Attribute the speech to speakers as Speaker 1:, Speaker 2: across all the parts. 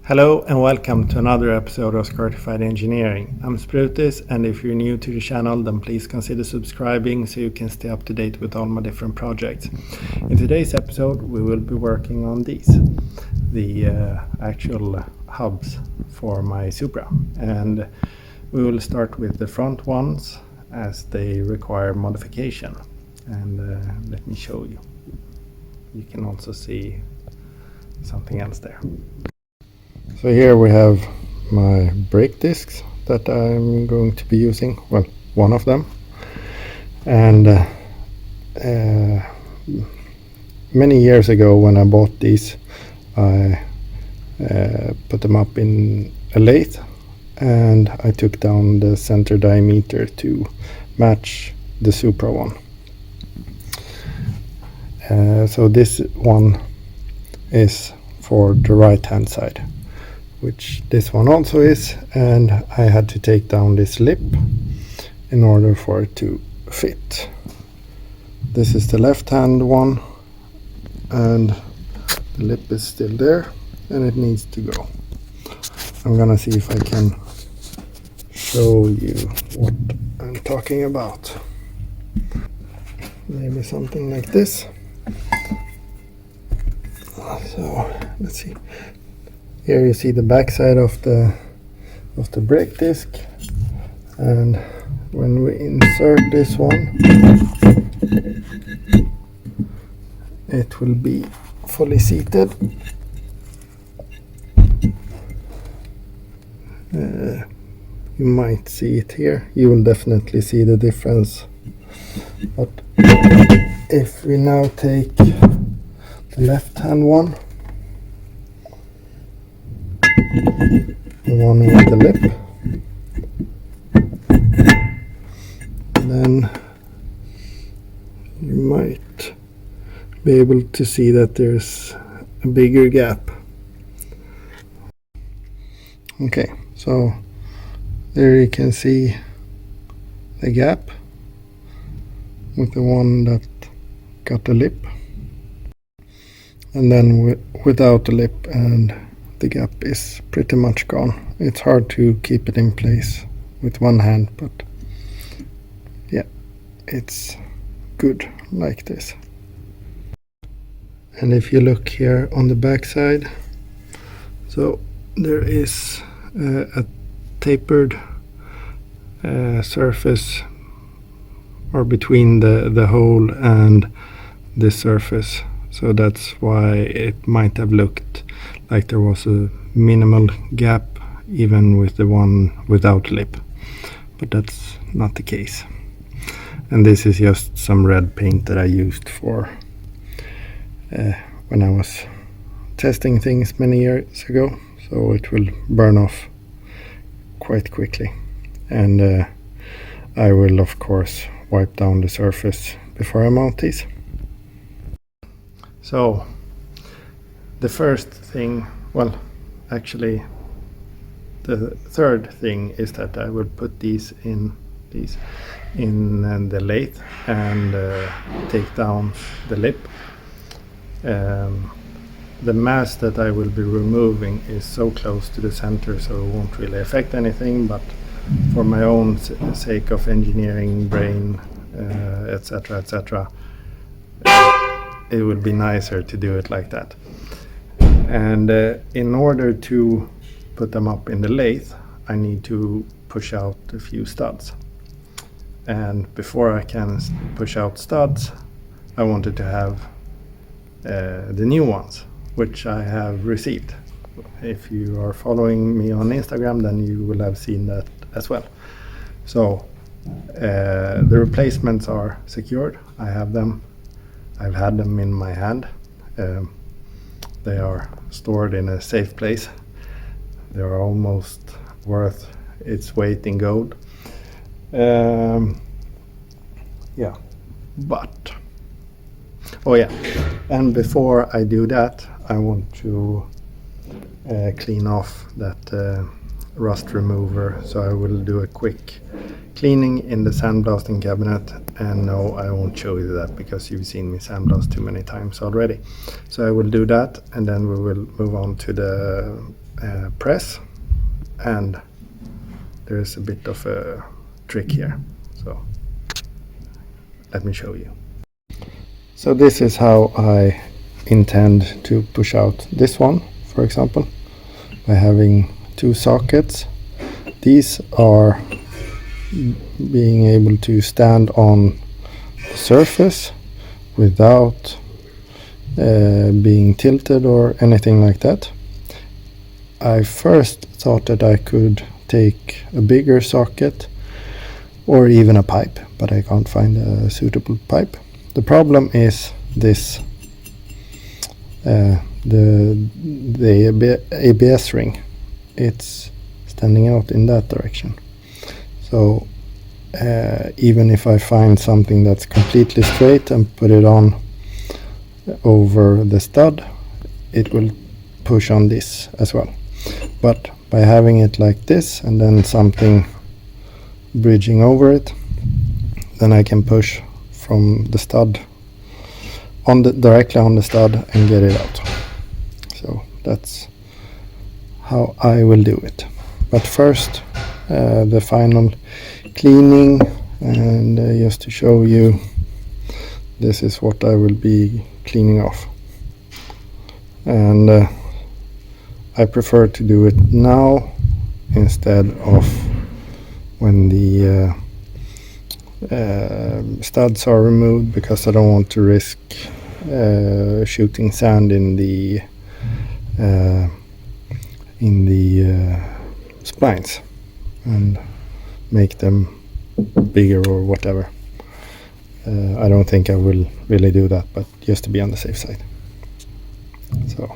Speaker 1: Hello and welcome to another episode of Squirtified Engineering. I'm Sprutis, and if you're new to the channel then please consider subscribing so you can stay up to date with all my different projects. In today's episode we will be working on these, the actual hubs for my Supra, and we will start with the front ones as they require modification. And let me show you. You can also see something else there. So here we have my brake discs that I'm going to be using, well, one of them. And many years ago when I bought these, I put them up in a lathe and I took down the center diameter to match the Supra one. So this one is for the right hand side, which this one also is, and I had to take down this lip in order for it to fit. This is the left hand one, and the lip is still there and it needs to go. I'm gonna see if I can show you what I'm talking about. Maybe something like this. So let's see. Here you see the back side of the brake disc, and when we insert this one, it will be fully seated. You might see it here. You will definitely see the difference. But if we now take the left hand one, the one with the lip, then you might be able to see that there's a bigger gap. Okay, so there you can see the gap with the one that got the lip, and then without the lip, and the gap is pretty much gone. It's hard to keep it in place with one hand, but yeah, it's good like this. And if you look here on the back side, so there is a tapered surface or between the hole and this surface, so that's why it might have looked like there was a minimal gap even with the one without lip, but that's not the case. And this is just some red paint that I used for when I was testing things many years ago, so it will burn off quite quickly. And I will of course wipe down the surface before I mount these. So the first thing, well, actually the third thing is that I will put these in the lathe and take down the lip. The mass that I will be removing is so close to the center, so it won't really affect anything, but for my own sake of engineering brain, etc., it would be nicer to do it like that. And in order to put them up in the lathe, I need to push out a few studs. And before I can push out studs, I wanted to have the new ones, which I have received. If you are following me on Instagram, then you will have seen that as well. So the replacements are secured. I have them. I've had them in my hand. They are stored in a safe place. They are almost worth its weight in gold. Yeah, but oh yeah, and before I do that, I want to clean off that rust remover. So I will do a quick cleaning in the sandblasting cabinet, and no, I won't show you that because you've seen me sandblast too many times already. So I will do that, and then we will move on to the press, and there's a bit of a trick here, so let me show you. So this is how I intend to push out this one, for example, by having two sockets. These are being able to stand on the surface without being tilted or anything like that. I first thought that I could take a bigger socket or even a pipe, but I can't find a suitable pipe. The problem is this, the ABS ring. It's standing out in that direction. So even if I find something that's completely straight and put it on over the stud, it will push on this as well. But by having it like this and then something bridging over it, then I can push from the stud directly on the stud and get it out. So that's how I will do it. But first, the final cleaning, and just to show you, this is what I will be cleaning off. And I prefer to do it now instead of when the studs are removed, because I don't want to risk shooting sand in the splines and make them bigger or whatever. I don't think I will really do that, but just to be on the safe side. So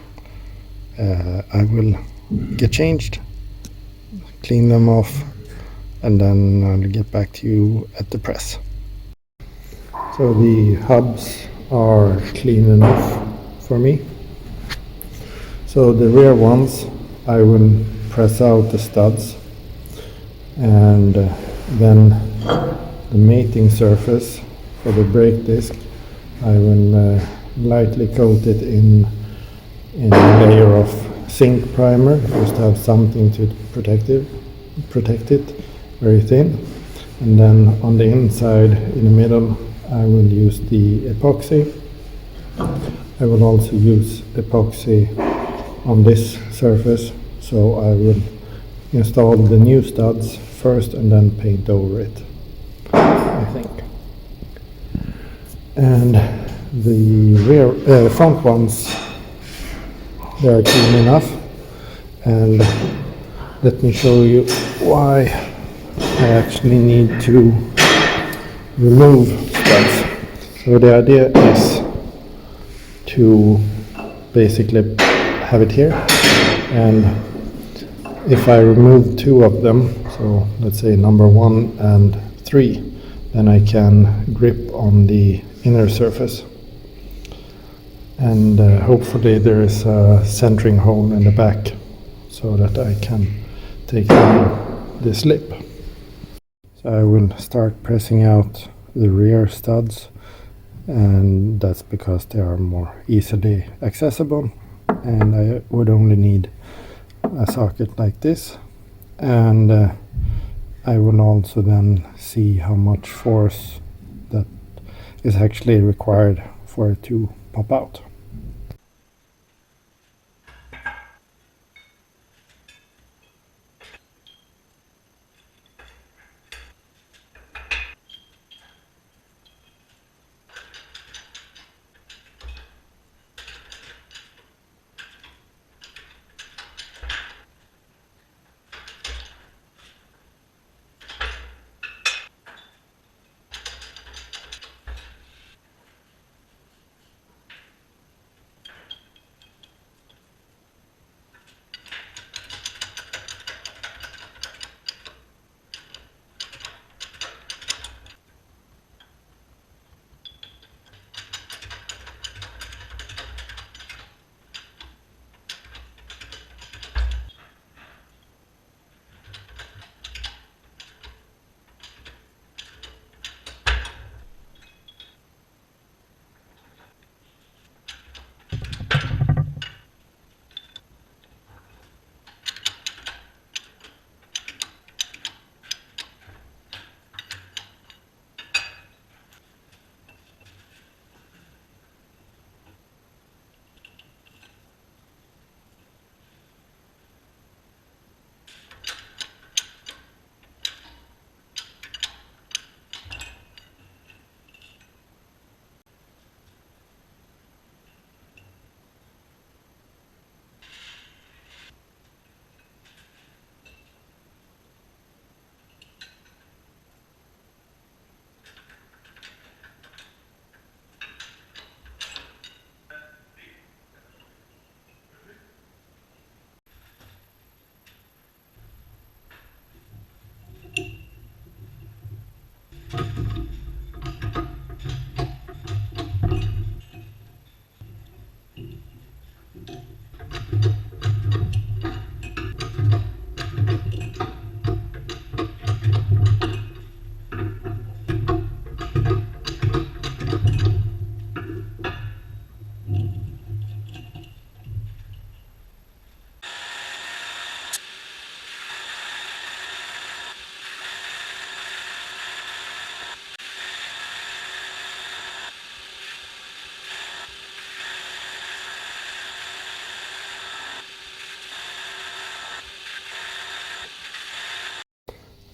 Speaker 1: I will get changed, clean them off, and then I'll get back to you at the press. So the hubs are clean enough for me. So the rear ones, I will press out the studs, and then the mating surface for the brake disc, I will lightly coat it in a layer of zinc primer, just to have something to protect it, very thin. And then on the inside, in the middle, I will use the epoxy. I will also use epoxy on this surface, so I will install the new studs first and then paint over it, I think. And the rear front ones, they are clean enough, and let me show you why I actually need to remove studs. So the idea is to basically have it here, and if I remove two of them, so let's say number 1 and 3, then I can grip on the inner surface, and hopefully there is a centering hole in the back so that I can take down this lip. So I will start pressing out the rear studs, and that's because they are more easily accessible, and I would only need a socket like this. And I will also then see how much force that is actually required for it to pop out.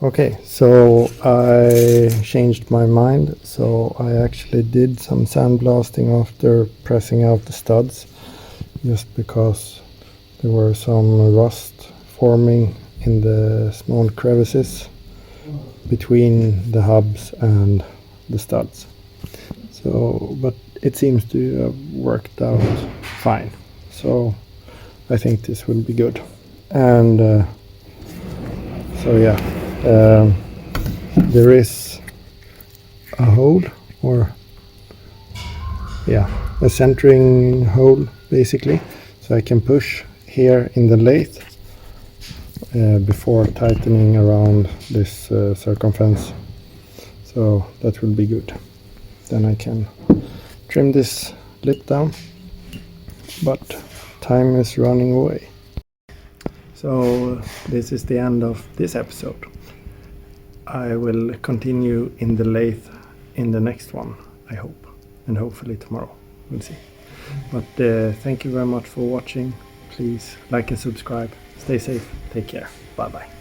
Speaker 1: Okay, so I changed my mind. So I actually did some sandblasting after pressing out the studs, just because there were some rust forming in the small crevices between the hubs and the studs. So, but it seems to have worked out fine. So I think this will be good. And so yeah, there is a hole, or yeah, a centering hole basically. So I can push here in the lathe before tightening around this circumference. So that will be good. Then I can trim this lip down, but time is running away. So this is the end of this episode. I will continue in the lathe in the next one, I hope, and hopefully tomorrow. We'll see. But thank you very much for watching. Please like and subscribe. Stay safe. Take care. Bye bye.